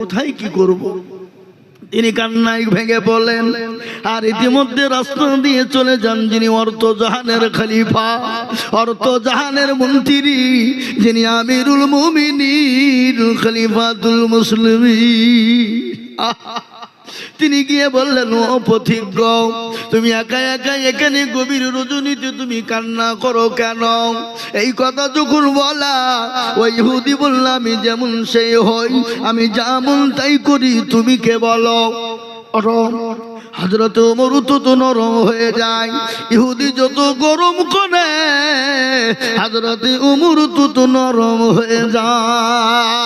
কোথায় কি করব। তিনি কান্নায় ভেঙে পড়লেন আর ইতিমধ্যে রাস্তা দিয়ে চলে যান যিনি অর্থ জাহানের খলিফা, অর্থ জাহানের মন্ত্রী, যিনি আমিরুল মুমিনিন খলিফাতুল মুসলিমিন। তিনি গিয়ে বললেন, ও পথিক, তুমি একা একা এখানে গভীর রজনীতে তুমি কান্না করো কেন? এই কথা যখন বলা, ওই ইহুদি বলল, আমি যেমন সেই হই, আমি যেমন তাই করি, তুমি কে বলো? হযরত ওমর তো নরম হয়ে যায়, ইহুদি যত গরম করে হযরত ওমর তো নরম হয়ে যায়।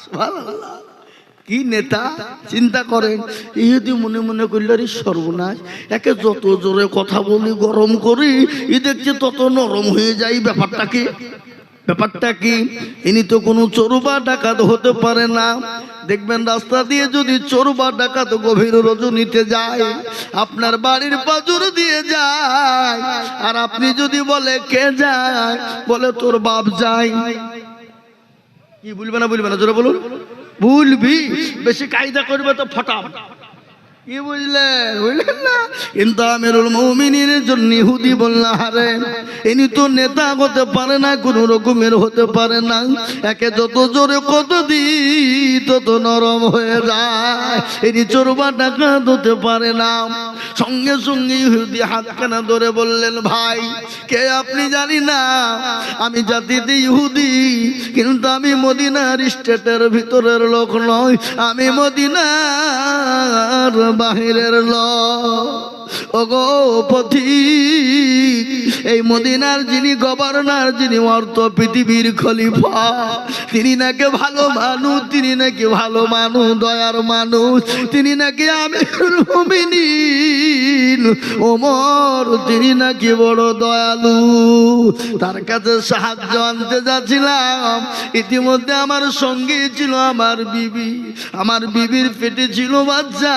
সুবহানাল্লাহ, কি নেতা! চিন্তা করেন, ইহুদি মনে মনে করল, রে সর্বনাশ, একে যত জোরে কথা বলি, গরম করি, ই দেখছে তত নরম হয়ে যায়। ব্যাপারটা কি? ইনি তো কোনো চোর বা ডাকাত হতে পারে না। দেখবেন রাস্তা দিয়ে যদি চোর বা ডাকাত গভীর রজনীতে যায়, আপনার বাড়ির পাজর দিয়ে যায়, আর আপনি যদি বলে কে যায়, বলে তোর বাপ যায়, কি বলবে না জোরে বলুন? ভুলবি। বেশি কায়দা করবে তো ফটাম। কি বুঝলেন না? কিন্তু আমিরুল মুমিনিনের জন্য ইহুদি বলল, আরে ইনি তো নেতা হতে পারে না, কোন রকমের হতে পারে না, একে যত জোরে কত দি তত নরম হয়ে যায়, ইনি চোর বা ডাকাত হতে পারে না। সঙ্গে সঙ্গে ইহুদি হাতখানা ধরে বললেন, ভাই কে আপনি? জানি না, আমি জাতিতে ইহুদি, কিন্তু আমি মদিনার স্টেটের ভিতরের লোক নয়, আমি মদিনার বাহিরের লোক। ওগো পথিক, এই মদিনার যিনি গভর্নর, যিনি অর্থ পৃথিবীর খলিফা, তিনি নাকি ভালো মানুষ, তিনি নাকি ভালো মানুষ, দয়ার মানুষ, তিনি নাকি আমিরুল মুমিনিন ওমর, তিনি নাকি বড় দয়ালু। তার কাছে সাহায্য আনতে যাচ্ছিলাম, ইতিমধ্যে আমার সঙ্গে ছিল আমার বিবি, আমার বিবির পেটে ছিল বাচ্চা,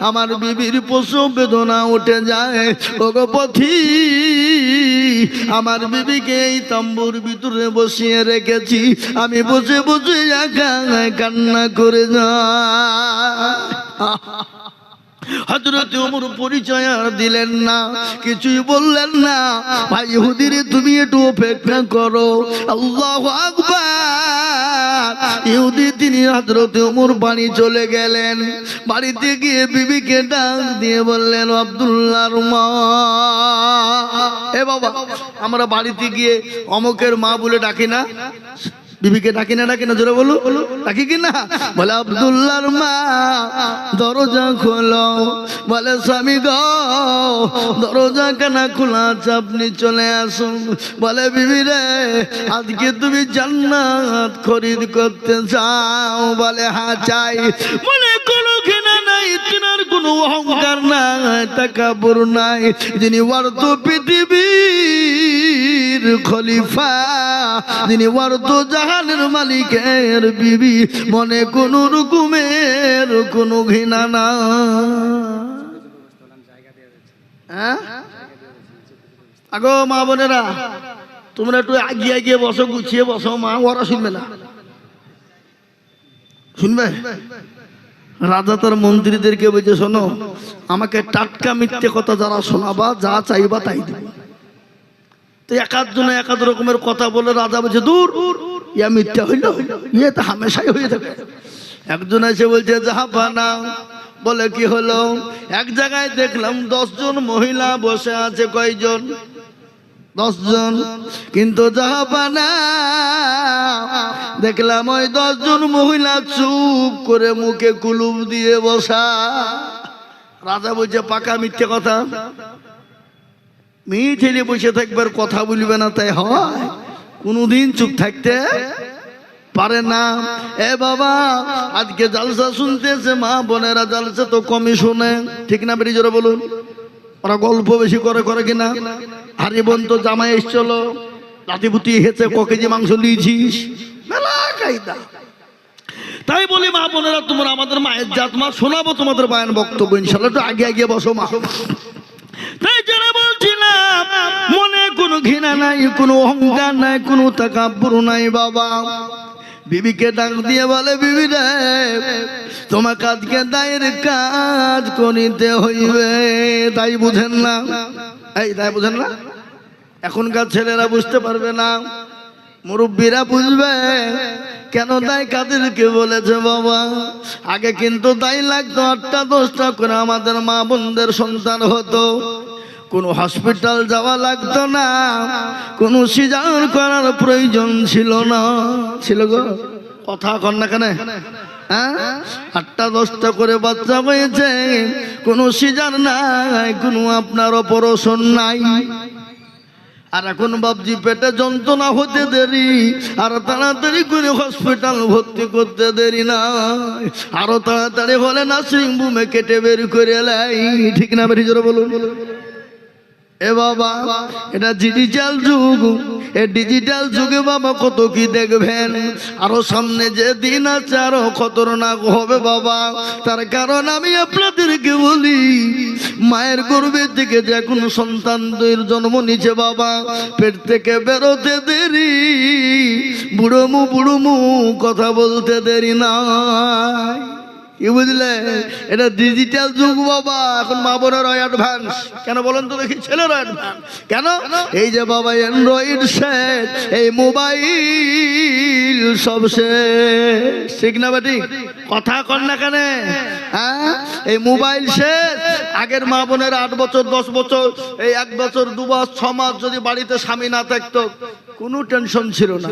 আমার বিবির প্রসব বেদনা উঠে যায়। ওগো পথিক, আমার বিবিকে এই তাম্বুর ভিতরে বসিয়ে রেখেছি, আমি বসে বসে একা কান্না করে যাই। হযরত ওমর পরিচয় আর দিলেন না, কিছুই বললেন না। ভাই ইহুদির, তুমি একটু অপেক্ষা করো। আল্লাহু আকবার। ইহুদি তিনি হযরত ওমর বাড়ি চলে গেলেন। বাড়িতে গিয়ে বিবিকে ডাক দিয়ে বললেন, আব্দুল্লাহর মা। এ বাবা, আমরা বাড়িতে গিয়ে অমুকের মা বলে ডাকি না? বিবিকে ডাকি না জোরে বলো, ডাকি কিনা? বলে, আব্দুল্লাহর মা দরজা খোলো। বলে, স্বামী গো, দরজা কেনা খোলা আছে, আপনি চলে আসুন। বলে, বিবি রে, আজকে তুমি জান্নাত খরিদ করতে চাও? বলে, হ্যাঁ চাই। বলে, কোনো ঘৃণা নাই, তিনার কোনো অহংকার নাই, তাকাব্বুর নাই, যিনি অর্থ পৃথিবীর খলিফা, যিনি অর্থ জাহানের মালিকের বিবি, মনে কোন রকমের কোন ঘৃণা না। আগো মা বোনেরা, তোমরা একটু আগিয়ে আগিয়ে বসো, গুছিয়ে বসো। মা ওরা শুনবে না, শুনবে? রাজা তার মন্ত্রীদেরকে বলছে, শোনো, আমাকে টাটকা মিথ্যে কথা যারা শোনাবা, যা চাইবা তাই দিবে। তো একাধজনে একাধ রকমের কথা বলে রাজা বলছে, দূর, ইয়া মিথ্যা হইল, ইয়ে তো হামেশাই হয়ে থাকে। একজন এসে বলছে, জাহাপানা। বলে, কি হলো? এক জায়গায় দেখলাম 10 জন মহিলা বসে আছে। কয়জন? 10 জন। কিন্তু জাহাপানা, দেখলাম ওই 10 জন মহিলা চুপ করে মুখে কুলুপ দিয়ে বসা। রাজা বলছে, পাকা মিথ্যে কথা। মেয়ে বসে থাকবার, কথা বলবে না, তাই হয়? কোনদিন চুপ থাকতে পারে না। এ বাবা, আজকে জালসা শুনতেছে মা বোনেরা, জালসা তো কমই শুনে, ঠিক না? বেরিয়ে জোরে বলুন। ওরা গল্প বেশি করে কিনা? হারি বোন তো জামাই এসছিল, লাতিপুতি হেঁচে ক কেজি মাংস নিয়েছিস, মেলা কায়দা। তাই বলি মা বোনেরা, তোমরা আমাদের মায়ের জাত, মা শোনাবো তোমাদের বায়ান বক্তব্য ইনশাআল্লাহ। একটু আগে আগে বসো মা। তাই যারা বলছিলাম, মনে কোনো ঘৃণা নাই, কোনো অহংকার নাই, কোনো তাকাব্বুর নাই বাবা। বিবিকে ডাক দিয়ে বলে, বিবি রে, তোমাকে আজকে দায়ের কাজ করিতে হইবে। তাই বুঝেন না? এই তাই বুঝেন না? এখনকার ছেলেরা বুঝতে পারবে না, মুরব্বীরা বুঝবে। কেন তাই কাদেরকে বলেছে বাবা? আগে কিন্তু তাই লাগতো 8টা 10টা করে আমাদের মা বোনদের সন্তান হতো, কোনো হসপিটাল যাওয়া লাগতো না, কোনো সিজার করার প্রয়োজন ছিল না। ছিল গো? কথা কন না কেন? হ্যাঁ, 8টা 10টা করে বাচ্চা হয়েছে, কোনো সিজার নাই, কোনো আপনার অপারেশন নাই। আর এখন বাবজি পেটে যন্ত্রণা হতে দেরি, আর তাড়াতাড়ি করে হসপিটাল ভর্তি করতে দেরি না, আরো তাড়াতাড়ি হলে নার্সিং হোমে কেটে বের করে লাই। ঠিক না বেরি জোরে বলুন? এ বাবা, এটা ডিজিটাল যুগ। এই ডিজিটাল যুগে বাবা কত কি দেখবেন। আরো সামনে যে দিন আছে আরো খতরনাক হবে বাবা। তার কারণ আমি আপনাদেরকে বলি, মায়ের গর্ভে থেকে যে কোনো সন্তানদের জন্ম নিচ্ছে বাবা, পেট থেকে বেরোতে দেরি, বুড়োমু বুড়োমু কথা বলতে দেরি না। কি বুঝলে? এটা ডিজিটাল যুগ বাবা। এখন মা বোনেরা অ্যাডভান্স। কেন বলেন তো দেখি? ছেলেরা অ্যাডভান্স কেন? এই যে বাবা অ্যান্ড্রয়েড সেট, এই মোবাইল সব শেষ। ঠিক না বেটি? কথা কন না কেন? হ্যাঁ, এই মোবাইল শেষ। আগের মা বোনেরা 8 বছর 10 বছর, এই 1 বছর 2 মাস 6 মাস যদি বাড়িতে স্বামী না থাকতো, কোনো টেনশন ছিল না।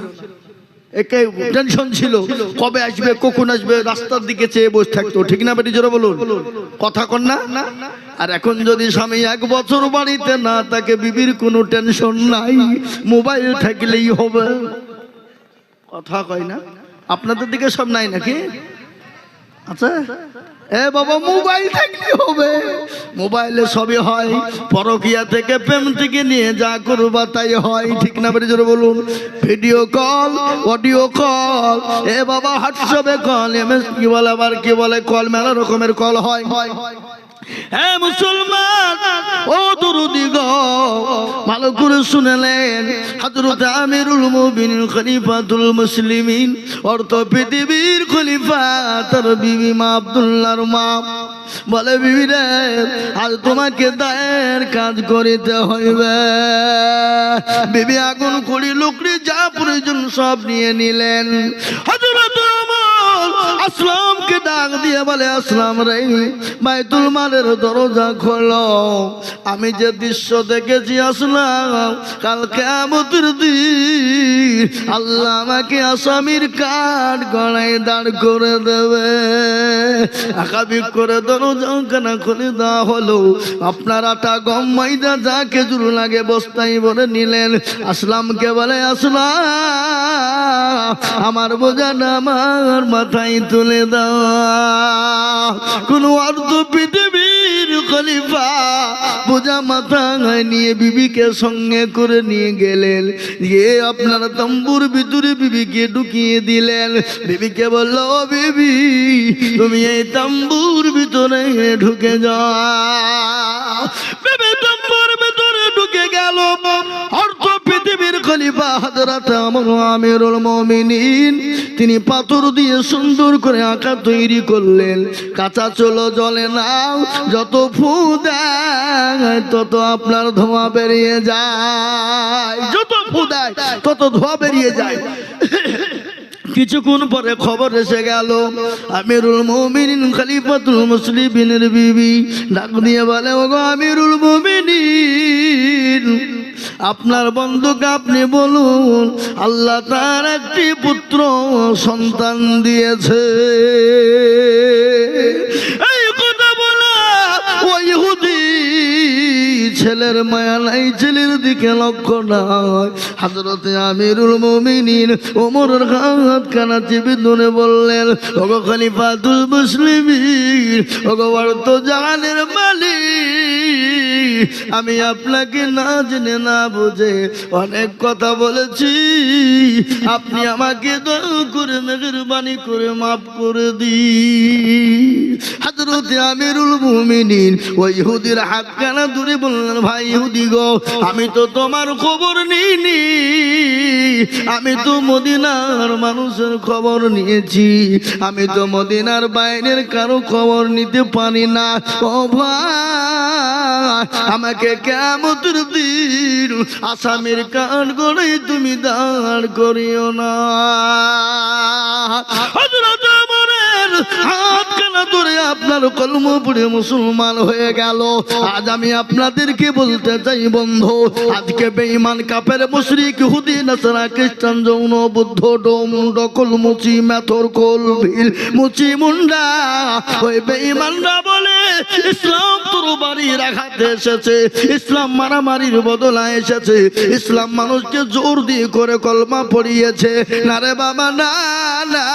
একে টেনশন ছিল কবে আসবে, কখন আসবে, রাস্তার দিকে চেয়ে বসে থাকতো। ঠিক না বেটি জোরে বলুন? কথা কন না? আর এখন যদি স্বামী 1 বছর বাড়িতে না থাকে, বিবির কোনো টেনশন নাই, মোবাইল থাকলেই হবে। কথা কয় না? আপনাদের দিকে সব নাই নাকি? আচ্ছা, এ বাবা, মোবাইল থাকলে হবে। মোবাইলে সবই হয়, পরকিয়া থেকে প্রেম থেকে নিয়ে যা করবা তাই হয়। ঠিক না বেরি জোরে বলুন? ভিডিও কল, অডিও কল, এ বাবা হোয়াটসঅ্যাপে কল, এমএস কি বলে, আবার কি বলে, কল, মেলা রকমের কল হয়। হ্যাঁ মুসলমান ও দরুদি গো, ভালো করে শুনেলেন। হযরত আমিরুল মুমিনিন খলিফাতুল মুসলিমিন, অর্থ পৃথিবীর খলিফা, তার বিবি মা আব্দুল্লাহর মা বলে, বিবি রে, আজ তোমাকে দায়ের কাজ করিতে হইবে। বিবি আগুন খড়ি লুকড়ি যা প্রয়োজন সব নিয়ে নিলেন। হযরত আসলামকে ডাক দিয়ে বলে, আসলাম রে, বাইতুল মালের দরজা খোলো। আমি যে দৃশ্য দেখেছি আসলাম, কাল কিয়ামতের দিন আল্লাহ আমাকে আসামির কাঠ গলায় দাঁড় করে দেবে। আকাবিক করে দরজা কানা খুলে দেওয়া হলো। আপনার আটা, গম, ময়দা যা খেজুর লাগে বস্তায় ভরে নিলেন। আসলামকে বলে, আসলাম, আমার বোঝাটা আমার মাথায় তুলে দাও। কোন অর্ধ পৃথিবীর খলিফা বোঝা মাথায় নিয়ে বিবিকে সঙ্গে করে নিয়ে গেলেন, গিয়ে আপনার তম্বুর ভিতরে বিবিকে ঢুকিয়ে দিলেন। বিবিকে বলল, ও বিবি, তুমি এই তম্বুর ভিতরে ঢুকে যাও। বিবি তম্বুর ভিতরে ঢুকে গেল। অর্ধ পৃথিবীর খলিফা হযরত আমিরুল মুমিনিন, তিনি পাথর দিয়ে সুন্দর করে আঁকা তৈরি করলেন। কাঁচা চলো জলে নাও, যত ফু দেয় তত আপনার ধোঁয়া বেরিয়ে যায়, যত ফু দেয় তত ধোঁয়া বেরিয়ে যায়। কিছুক্ষণ পরে খবর এসে গেল, আমিরুল মুমিনিন খলিফাতুল মুসলিমিনের বিবি ডাক দিয়ে বলে, ওগো আমিরুল মুমিনিন, আপনার বন্ধুকে আপনি বলুন, আল্লাহ তার একটি পুত্র সন্তান দিয়েছে। এই কথা বলা ওই ইহুদি ছেলের মায়া নাই, ছেলের দিকে লক্ষ্য নাই। হযরত আমিরুল মুমিনিন ওমরের হাত কানা চেপে ধরে বললেন, ওগো খলিফাতুল মুসলিমিন, ওগো বর্ত জাহানের মালিক, আমি আপনাকে না জেনে না বুঝে অনেক কথা বলেছি, আপনি আমাকে দয়া করে মেহেরবানি করে মাফ করে দিন। হযরত আমিরুল মুমিনিন ওই ইহুদির হাত কানা ধরে বললেন, ভাই ইহুদি গো, আমি তো তোমার খবর নিইনি, আমি তো মদিনার মানুষের খবর নিয়েছি, আমি তো মদিনার বাইরের কারো খবর নিতে পারি না। ও ভাই, আমাকে কিয়ামতের দিন আসামির কাঠ গড়ে তুমি দাঁড় করিও না। হযরত ওমরের হাত কানা ধরে আপনার কলমা পড়ে মুসলমান হয়ে গেল। আজ আমি আপনাদেরকে বলতে চাই বন্ধু, আজকে বেঈমান কাফের মুশরিক ইহুদি নাসারা খ্রিস্টান যৌন বুদ্ধ ডোম ডকল মুচি মেথর কোল ভিল মুচি মুন্ডা ওই বেঈমানরা বলে ইসলাম তরবারির আঘাতে এসেছে, ইসলাম মারামারির বদলায় এসেছে, ইসলাম মানুষকে জোর দিয়ে করে কলমা পড়িয়েছে। না রে বাবা, না না,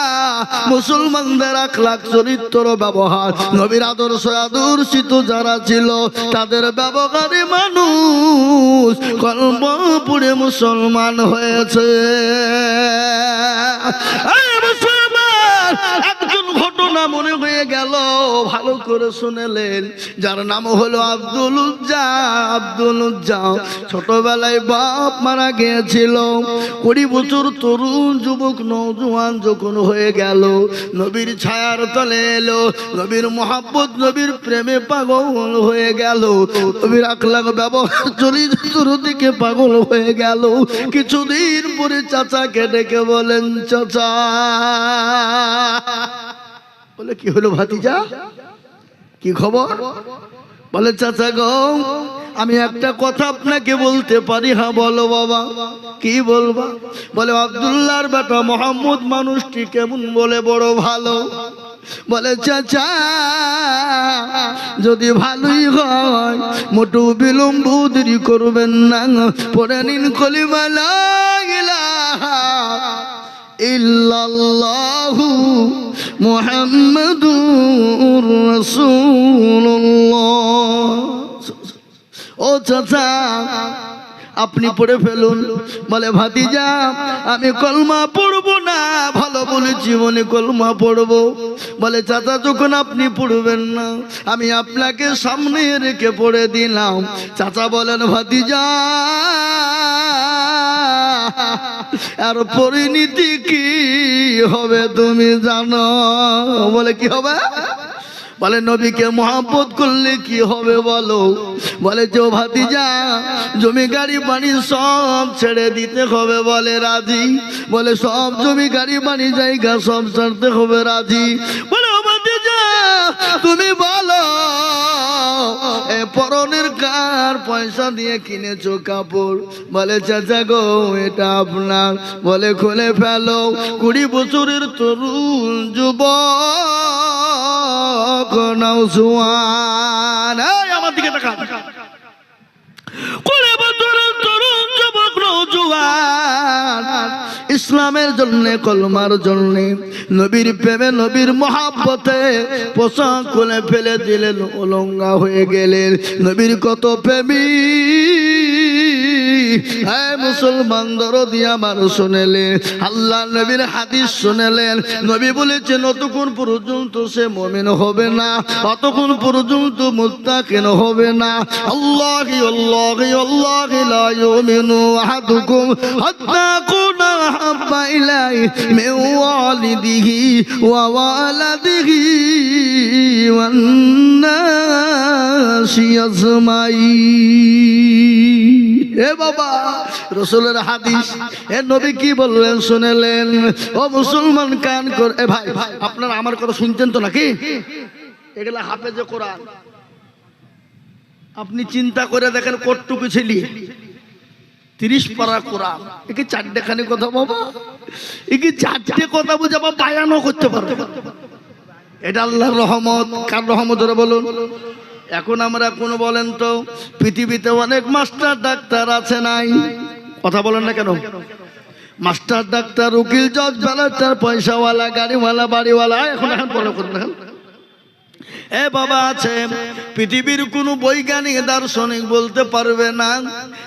মুসলমানদের আখলাক চরিত্র ব্যবহার নবীর আদর্শ আদর্শিত যারা ছিল তাদের ব্যবহারে মানুষ কলমা পড়ে মুসলমান হয়েছে। একজন ঘটনা মনে হয়ে গেল, ভালো করে শুনেলেন, যার নাম হলো আব্দুল উজ্জা। আব্দুল উজ্জা ছোটবেলায় বাপ মারা গিয়েছিল। 20 বছর তরুণ যুবক নওজোয়ান যখন হয়ে গেল, নবীর ছায়ার তলে এলো, নবীর মহব্বত নবীর প্রেমে পাগল হয়ে গেল, নবীর আখলাক ব্যবহার চরিত্র দিকে পাগল হয়ে গেল। কিছুদিন পরে চাচাকে ডেকে বলেন, চাচা, বলে কি হলো ভাতিজা, কি খবর? বলে চাচা গো, আমি একটা কথা আপনাকে বলতে পারি। হ্যাঁ বলো বাবা, কি বলবা? বলে আব্দুল্লাহর বেটা মোহাম্মদ মানুষটি কেমন? বলে বড় ভালো। বলে চাচা, যদি ভালোই হয় মোটু বিলম্ব দেরি করবেন না, পড়ে নিন কলিমা লা ইলাহা ইল্লাল্লাহু মুহাম্মাদুর রাসূলুল্লাহ। ও চাচা, আপনি পড়ে ফেলুন। বলে ভাতিজা, আমি কলমা পড়বো না, ভালো বলে জীবনে কলমা পড়বো। বলে চাচা, যখন আপনি পড়বেন না, আমি আপনাকে সামনে রেখে পড়ে দিলাম। চাচা বলেন, ভাতিজা, আর পরিণতি কি হবে তুমি জানো? বলে কি হবে? বলে নবীকে মহব্বত করলে কি হবে বলো? বলে যে ভাতিজা, জমি গাড়ি বাড়ি সব ছেড়ে দিতে হবে। বলে রাজি। বলে সব জমি গাড়ি বাড়ি জায়গা সব ছাড়তে হবে। রাজি। বলে ভাতিজা, তুমি বলো, পরনের কার পয়সা দিয়ে কিনেছো কাপড়? বলে চাচা গো, এটা আপনার। বলে খুলে ফেলো। 20 বছরের তরুণ যুবক নওজোয়ান, আমার দিকে তাকান। 20 বছরের তরুণ যুবক নওজোয়ান ইসলামের জন্য, কলমার জন্য, নবীর প্রেমে নবীর মহাব্বতে পোশাক খুলে ফেলে দিলেন, উলঙ্গা হয়ে গেলেন। নবীর কত প্রেমী মুসলমান দরদি আমার শুনেলেন, আল্লাহ নবীর হাদিস শুনেলেন। নবী বলেছেন, যতক্ষণ পর্যন্ত সে মুমিন হবে না, ততক্ষণ পর্যন্ত মুত্তাকিন হবে না। আল্লাহি আল্লাহি আল্লাহি লা ইউমিনু আহাদুকুম হাত্তা কুনা হাব্বা ইলাইহি মিন ওয়ালিদিহি ওয়া ওয়ালাদিহি ওয়ান নাসি আজমাইন। এ বাবা, রাসূলের হাদিস, এ নবী কি বললেন শুনেলেন? ও মুসলমান কান করে। এ ভাই, আপনারা আমার কথা শুনছেন তো নাকি? এগুলা হাফেজে কোরআন। আপনি চিন্তা করে দেখেন, কতটুকু ছেলে 30 পারা কোরআন, একে 4টেখানি কথা বাবা, একে 4টে কথা বুঝে বাবা বায়ানও করতে পারবে। এটা আল্লাহর রহমত। কার রহমত ধরে বলুন? এখন আমরা কোন বলেন তো, পৃথিবীতে অনেক মাস্টার ডাক্তার আছে নাই? কথা বলেন না কেন? মাস্টার ডাক্তার উকিল জজ ব্যালেন্টার পয়সাওয়ালা গাড়িওয়ালা বাড়িওয়ালা, এখন বলে করুন। এ বাবা আছে, পৃথিবীর কোন বৈজ্ঞানিক দার্শনিক বলতে পারবে না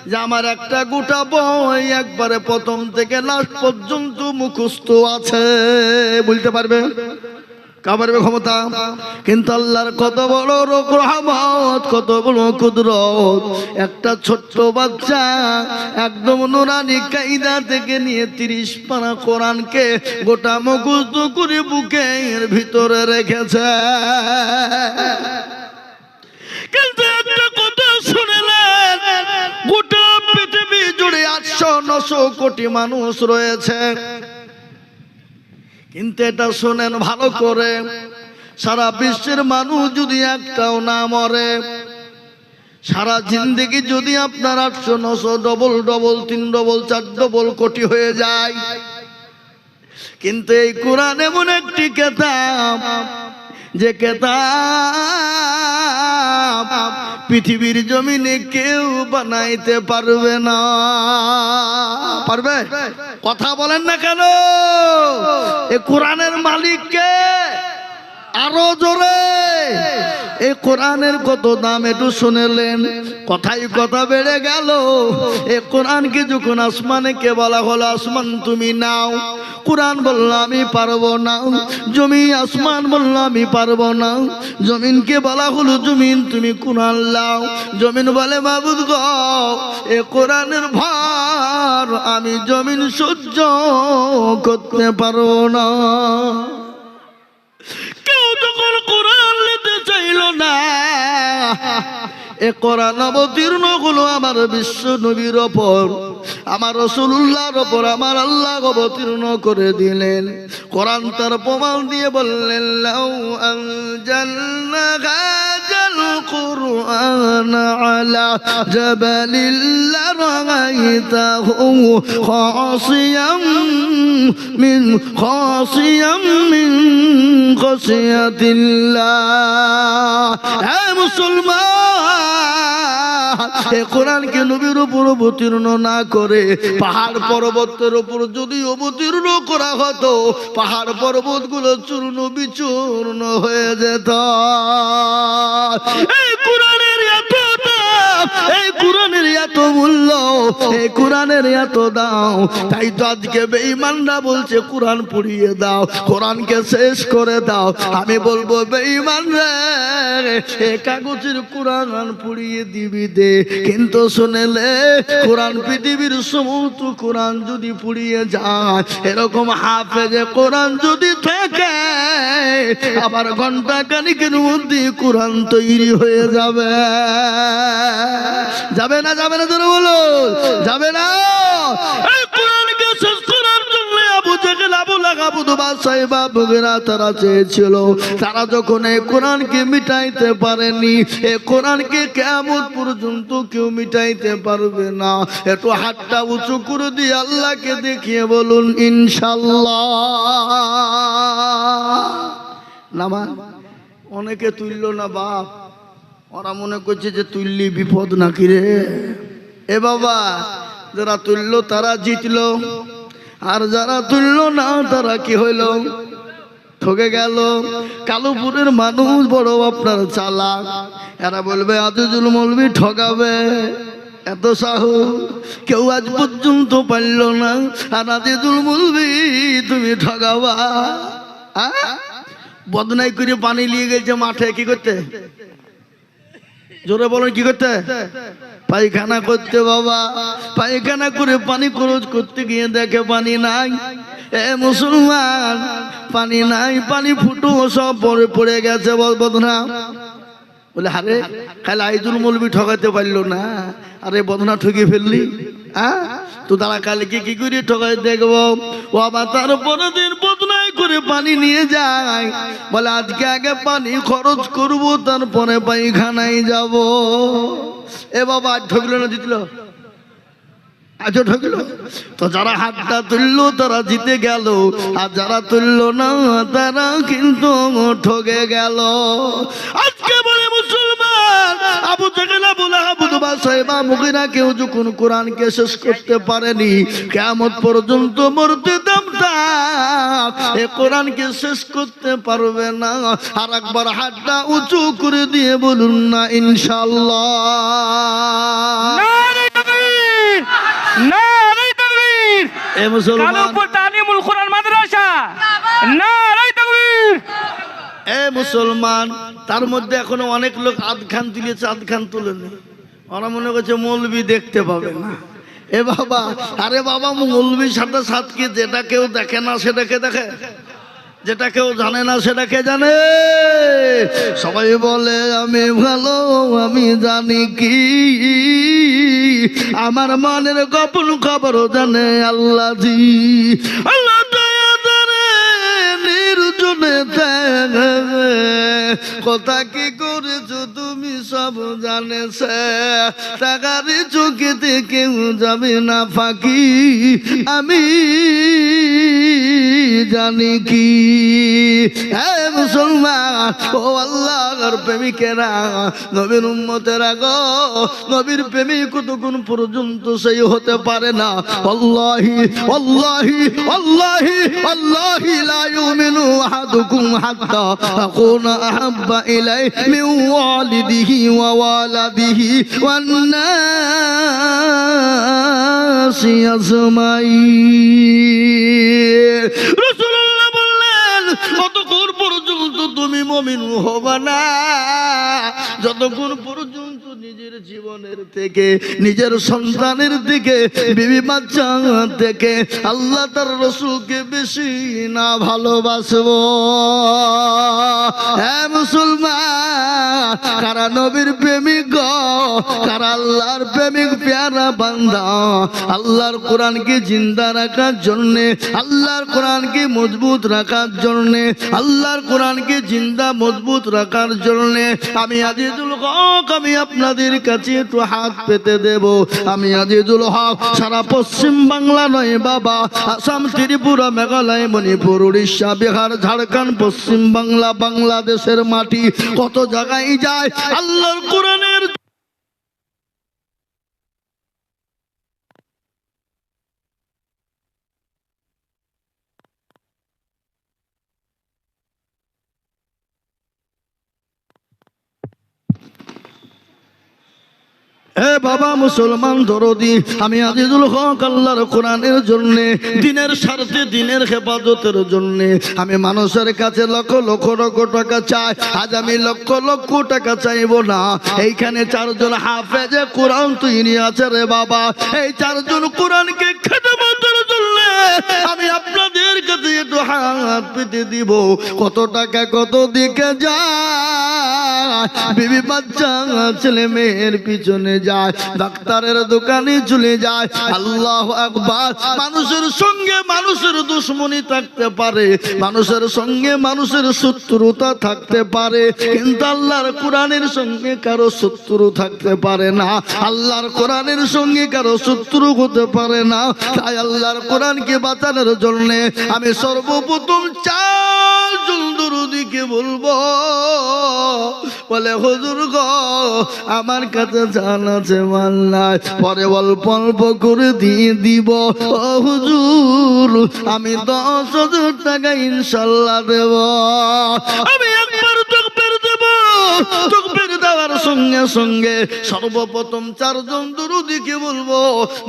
যে আমার একটা গোটা বই একবারে প্রথম থেকে লাস্ট পর্যন্ত মুখস্থ আছে। বলতে পারবে? কাবারবে ক্ষমতা, কিন্তু আল্লাহর কত বড় রহমত, কত বড় কুদরত। একটা ছোট্ট বাচ্চা একদম নুরানি কায়দা থেকে নিয়ে 30 পারা কোরআনকে গোটা মুখস্থ করে বুকের ভিতরে রেখেছে। কিন্তু একটা কথা শুনলেন, গোটা পৃথিবী জুড়ে 800-900 কোটি মানুষ রয়েছে, কিন্তু এটা শোনেন ভালো করে, সারা বিশ্বের মানুষ যদি একটাও না মরে, সারা জিন্দেগি যদি আপনার 800-900 ডবল 3 4 কোটি হয়ে যায়, কিন্তু এই কোরআন এমন একটি কিতাব, যে কিতাব পৃথিবীর জমিনে কেউ বানাইতে পারবে না। পারবে? কথা বলেন না কেন? এই কোরআনের মালিক কে? আরো জোরে। এই কোরআনের কত দাম একটু শুনলেন, কথাই কথা বেড়ে গেল। এই কোরআনকে যখন আসমানে কে বলা হলো, আসমান তুমি নাও, কোরআন বলল আমি পারবো না। জমিন, আসমান বলল আমি পারবো না। জমিনকে বলা হলো, জমিন তুমি কোরআন লাও। জমিন বলে মাবুদ গো, এ কোরআনের ভার আমি জমিন সহ্য করতে পারবো না। কেউ যখন কোরআন নিতে চাইল না, এ কোরআন অবতীর্ণ হলো আমার বিশ্ব নবীর ওপর, আমার রাসূলুল্লাহর ওপর আমার আল্লাহ অবতীর্ণ করে দিলেন। কোরআন তার প্রমাণ দিয়ে বললেন, লাউ আনজালনা হাযাল কুরআন আলা জাবালিল লারাআইতাহু খাশিয়াম মিন খাশিয়াতিল্লাহ। হে মুসলমান, এ কোরআনকে নবীর উপর অবতীর্ণ না করে পাহাড় পর্বতের উপর যদি অবতীর্ণ করা হতো, পাহাড় পর্বত গুলো চূর্ণ বিচূর্ণ হয়ে যেত। এই কোরআনের এত দাম, এই কোরআনের এত মূল্য, এই কোরআনের এত দাম, তাই তো আজকে বেঈমানরা বলছে কোরআন পুড়িয়ে দাও, কোরআনকে শেষ করে দাও। আমি বলবো বেঈমান রে, এ কাগজের কোরআন পুড়িয়ে দিবি দে, কিন্তু শুনেলে কোরআন পৃথিবীর সমস্ত কোরআন যদি পুড়িয়ে যায়, এরকম হাফেজে কোরআন যদি থাকে, আবার ঘন্টা খানিকের মধ্যে কোরআন তৈরি হয়ে যাবে। যাবে না? যাবে না? জোরে বলো, যাবে না? এই কোরআনকে শেষ করার জন্য আবু জেহেল, আবু লাহাব, উতবা, সাইবা, মুগীরা তারা চেয়েছিল। তারা যখন এই কোরআনকে মিটাইতে পারেনি, এই কোরআনকে কিয়ামত পর্যন্ত কেউ মিটাইতে পারবে না। একটু হাতটা উঁচু করে দিয়ে আল্লাহকে দেখিয়ে বলুন ইনশাআল্লাহ। নামা অনেকে তুলল না বাপ, ওরা মনে করছে যে তুললি বিপদ নাকি রে। এ বাবা, যারা তুলল তারা জিতলো, আর যারা তুলল না তারা কি হইল? ঠকে গেল। কালুপুরের মানুষ বড় আপনার চালাক, এরা বলবে আজিজুল মৌলবী ঠকাবে, এত সাহস কেউ আজ পর্যন্ত পারল না, আর আজিজুল মৌলবী তুমি ঠকাবা। বদনাই করে পানি নিয়ে গেছে মাঠে, কি করতে? জোরে বলেন, কি করতে? পায়খানা করতে। বাবা, পায়খানা করে পানি খরচ করতে গিয়ে দেখে পানি নাই। এ মুসলমান, পানি নাই, পানি ফুটো সব পড়ে গেছে। বদনা বলে, আরে খালি আইজুল মৌলবী ঠকাতে পারলো না, আরে বদনা ঠকিয়ে ফেললি। তো তারা কালকে কি করে ঠকাই দেখবো। ও আবার তার পরের দিন বদনাই করে পানি নিয়ে যায়, বলে আজকে আগে পানি খরচ করবো, তারপরে পায়খানায় যাব। এ বাবা, আজ ঠকলো না জিতলো? আজও ঠকলো। তো যারা হাতটা তুললো তারা জিতে গেল, আর যারা তুললো না তারা কিন্তু ঠকে গেল। আজকে বলে মুসলমান, আবু জেহেল, আবু লাহাব, উতবা, সাইবা, মুগীরা কেউ যখন কোরআনকে শেষ করতে পারেনি, কিয়ামত পর্যন্ত মরতে দাম থাক, এ কোরআনকে শেষ করতে পারবে না। আর একবার হাতটা উঁচু করে দিয়ে বলুন না ইনশাআল্লাহ। নারে তাকবীর। এ মুসলমান, কালুপুর তালিমুল কোরআন মাদ্রাসা, নারে তাকবীর। এ মুসলমান, তার মধ্যে এখনো অনেক লোক আধ খান তুলেছে, আধ খান তুলেনি। ওরা মনে করছে মৌলবি দেখতে পাবে না। এ বাবা, আরে বাবা, মৌলবির সাথে সাথে যেটা কেউ দেখে না সেটাকে দেখে, যেটা কেউ জানে না সেটাকে জানে। সবাই বলে আমি ভালো, আমি জানি কি, আমার মনের গোপন খবর জানে আল্লাহ জি। আল্লাহ নির্জনে কথা কি করেছো তুমি সব জানেছে, টাকার চোখেতে কেউ যাবে না ফাঁকি, আমি জানি কি। হ্যাঁ মুসলমান, ও আল্লাহর প্রেমিকেরা, নবীর উম্মতেরা গো, নবীর প্রেমিক কতক্ষণ পর্যন্ত সেই হতে পারে না। আল্লাহি আল্লাহি আল্লাহি আল্লাহি লা ইউমিনু আহাদুকুম হাত্তা আকুনা আহাব্বা ইলাইহি মিন ওয়ালিদিহি ওয়া ওয়ালাদিহি ওয়ান নাসি আজমাইন। রাসূলুল্লাহ বললেন, কতক্ষণ পর্যন্ত তুমি মুমিন হবে না, যতক্ষণ পর্যন্ত নিজের জীবনের থেকে, নিজের সন্তানের থেকে, বিবি বাচ্চা থেকে আল্লাহ তার রাসূলকে বেশি না ভালোবাসবো। হ্যাঁ মুসলমান, কারা নবীর প্রেমিক গো, কারা আল্লাহর প্রেমিক প্যারা বান্দা, আল্লাহর কোরআনকে জিন্দা রাখার জন্য, আল্লাহর কোরআনকে মজবুত রাখার জন্য, আল্লাহর কোরআনকে জিন্দা মজবুত রাখার জন্য আমি আজিজুল হক, আমি আপনাদের কাছে একটু হাত পেতে দেব। আমি আজিজুল হক সারা পশ্চিম বাংলা নয় বাবা, আসাম, ত্রিপুরা, মেঘালয়, মণিপুর, উড়িষ্যা, বিহার, ঝাড়খণ্ড, পশ্চিম বাংলা, বাংলাদেশের মাটি, কত জায়গায় যায় আল্লাহর কোরআনের এ বাবা মুসলমান দরদি, আমি আজিজুল হক আল্লাহর কোরআনের জন্য, দিনের স্বার্থে, দিনের হেফাজতের জন্য আমি মানুষের কাছে লক্ষ লক্ষ লক্ষ টাকা চাই। আজ আমি লক্ষ লক্ষ টাকা চাইব না। এইখানে চারজন হাফেজে কোরআন তৈরি আছে রে বাবা, এই চারজন কোরআনকে খেদমতের জন্য আমি আপনাদের কাছে একটু হাত পেতে দিব। কত টাকা কত দিকে যায়, বিবি বাচ্চা ছেলে মেয়ের পিছনে যায়, ডাক্তারের দোকানে চলে যায়। আল্লাহু আকবার। মানুষের সঙ্গে মানুষের দুশমনি থাকতে পারে, মানুষের সঙ্গে মানুষের শত্রুতা থাকতে পারে, কিন্তু আল্লাহর কোরআনের সঙ্গে কারো শত্রু থাকতে পারে না, আল্লাহর কোরআনের সঙ্গে কারো শত্রু হতে পারে না। তাই আল্লাহর কোরআনকে বাঁচানোর জন্য আমি সর্বপ্রথম চারজন দরুদিকে বলবো, বলে হুজুর গো আমার কাছে জান আছে মাল নাই, পরে অল্প অল্প করে দিয়ে দিব। ও হুজুর আমি 10,000 টাকা ইনশাল্লাহ দেব। আমি একবার তাকবীর দেব, তাকবীর দেওয়ার সঙ্গে সঙ্গে সর্বপ্রথম চারজন দরুদিকে বলবো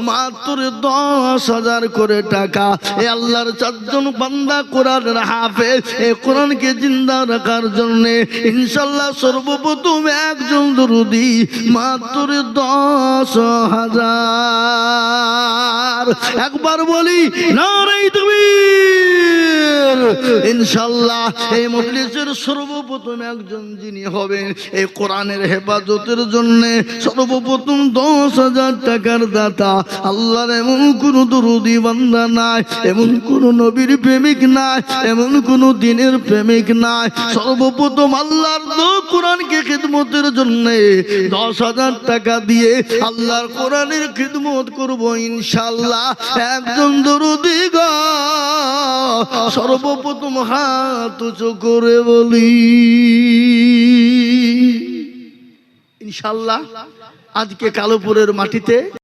মাত্র 10,000 করে টাকা। এ আল্লাহর চারজন বান্দা কোরআনের হাফেজ, এই কোরআনকে জিন্দা রাখার জন্য ইনশাল্লাহ সর্বপ্রথম একজন দরুদি মাত্র 10,000। একবার বলি নারে তাকবীর। ইনশাল্লাহ এই মজলিসের সর্বপ্রথম একজন যিনি হবেন এই কোরআনের হেফাজতের জন্য সর্বপ্রথম 10,000 টাকার দাতা, আল্লাহর এমন কোন দরুদি বান্দা নাই, এমন কোন নবীর প্রেমিক নাই, এমন কোন দিনের প্রেমিক নাই। সর্বপ্রথম আল্লাহর কোরআনকে খিদমতের জন্য 10,000 টাকা দিয়ে আল্লাহর কোরআনের খিদমত করব ইনশাআল্লাহ। একজন দরুদি গো সর্বপ্রথম হাত উঁচু করে বলি ইনশাআল্লাহ। আজকে কালোপুরের মাটিতে